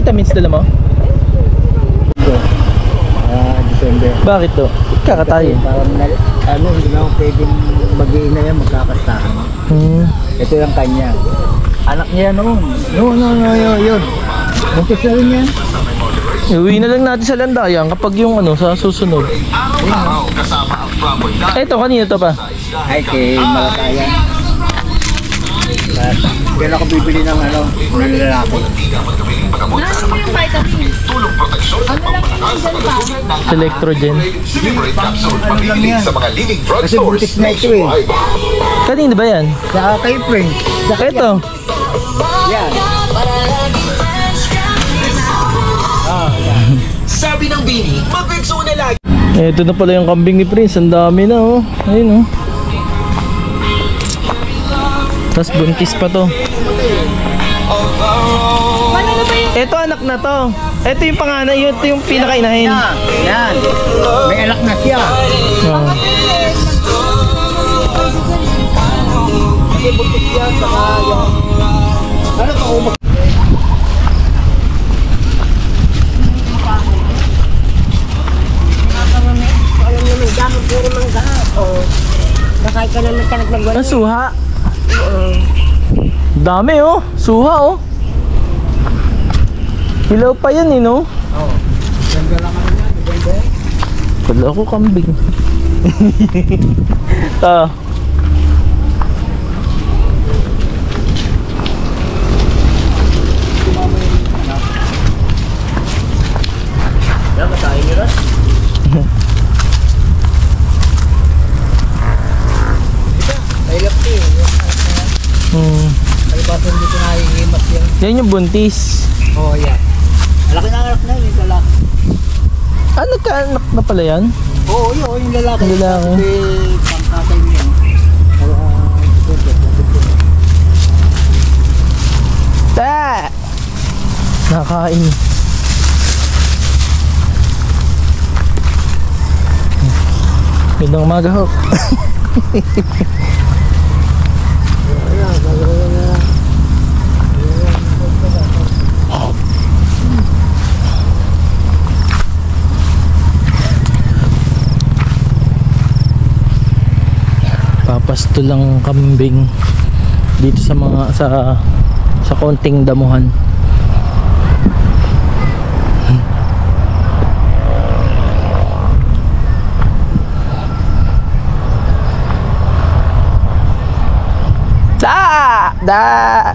vitamins dala mo? December. Bakit to? Kakatayin. Parang hindi na ako pwedeng mag-iina yan, magkakastahan. Ito yung kanya. Anak niya noon. Yun. Buntis na rin yan. Iuwi na lang natin sa landayan kapag yung sa susunod. Ito, kanina to pa? Ay, kay Malatayan. Kaya ako bibili ng ng lalaki. Ano mo yung vitamin? Ano lang yung dyan pa? Selectrogen. Ano lang yan? Kasi buntis na ito eh. Kanina ba yan? Sa kay Frank. Ito. Yan. Sabi ng Bini, mag-exo na lagi. Ito na pala yung kambing ni Prince. Ang dami na oh. Ayun oh. Tapos buntis pa to. Ito anak na to. Ito yung panganay. Ito yung pinakainahin. Yan. May anak na siya. Oh. Kasi buntis siya sa yung... Ano pa ako mag... Puro mangga. Oo. Bakay ka naman ka nagmagwala. Ang suha. Dami oh. Suha oh. Hilaw pa yan eh no? Oo. Ganda lang ako niya. Ganda eh. Kala ko kambing. Ah. Yan, matayin nyo rin. Nailap ko eh. Kalibasan dito na hihimas yan. Yan yung buntis. Oo, yan. Malaki na anak na yun, yung lalaki. Ah, nagkaanak na pala yan? Oo, yun, yung lalaki. Yung lalaki. Kasi pangkatay mo yan. Ta! Nakain. Gandang umaga ho. Papasto lang kambing dito sa mga sa konting damuhan. Da!